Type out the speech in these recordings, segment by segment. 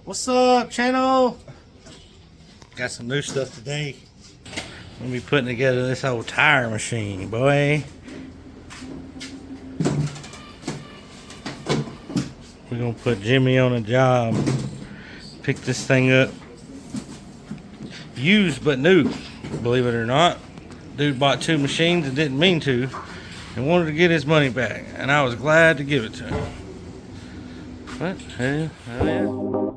What's up, channel? Got some new stuff today. I'm gonna be putting together this old tire machine, boy. We're gonna put Jimmy on a job. Pick this thing up. Used but new, believe it or not. Dude bought two machines and didn't mean to, and wanted to get his money back, and I was glad to give it to him. But hell yeah.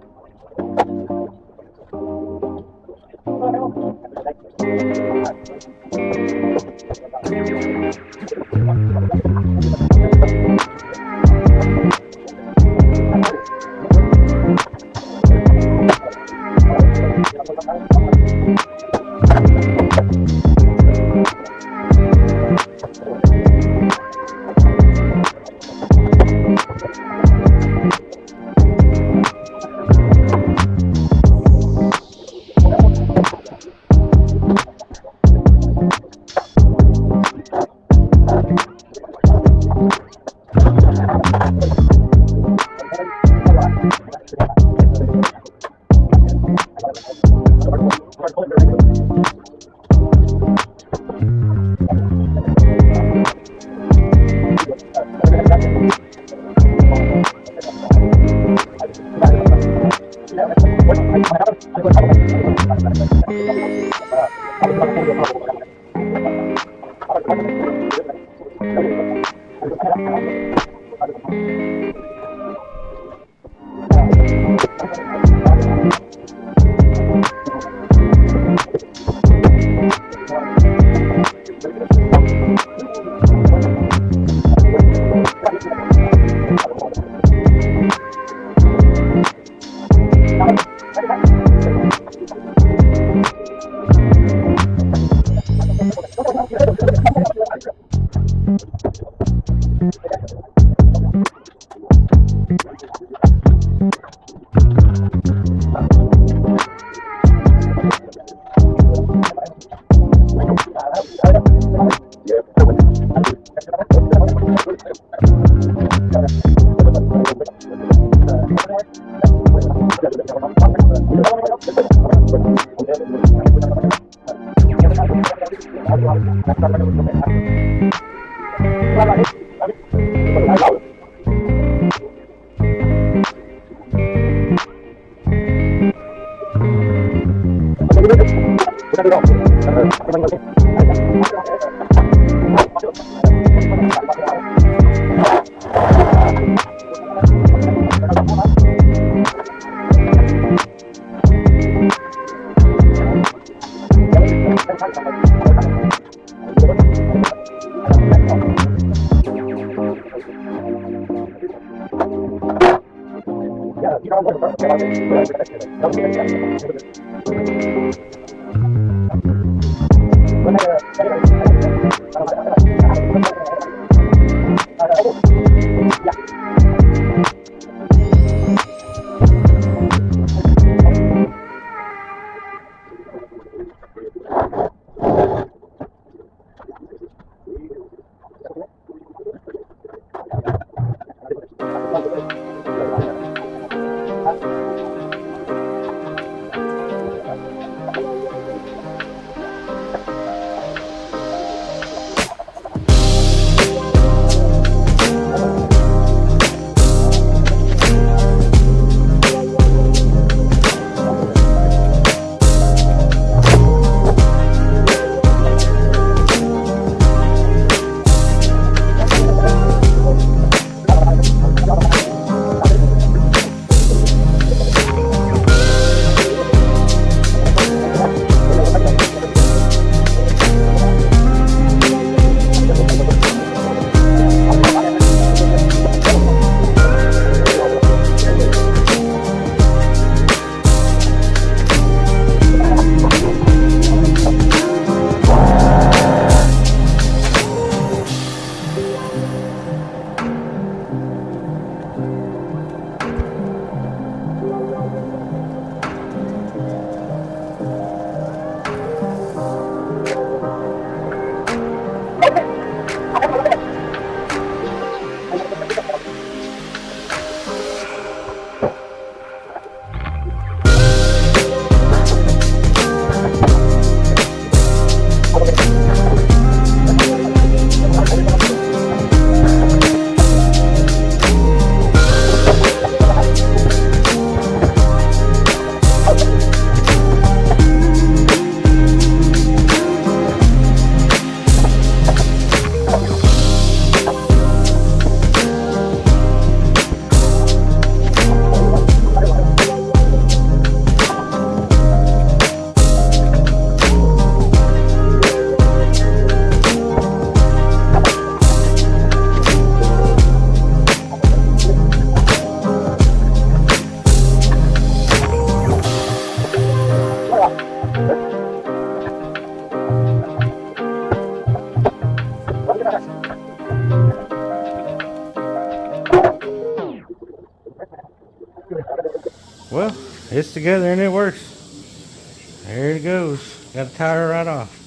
It's together and it works. There it goes. Got to tie her right off.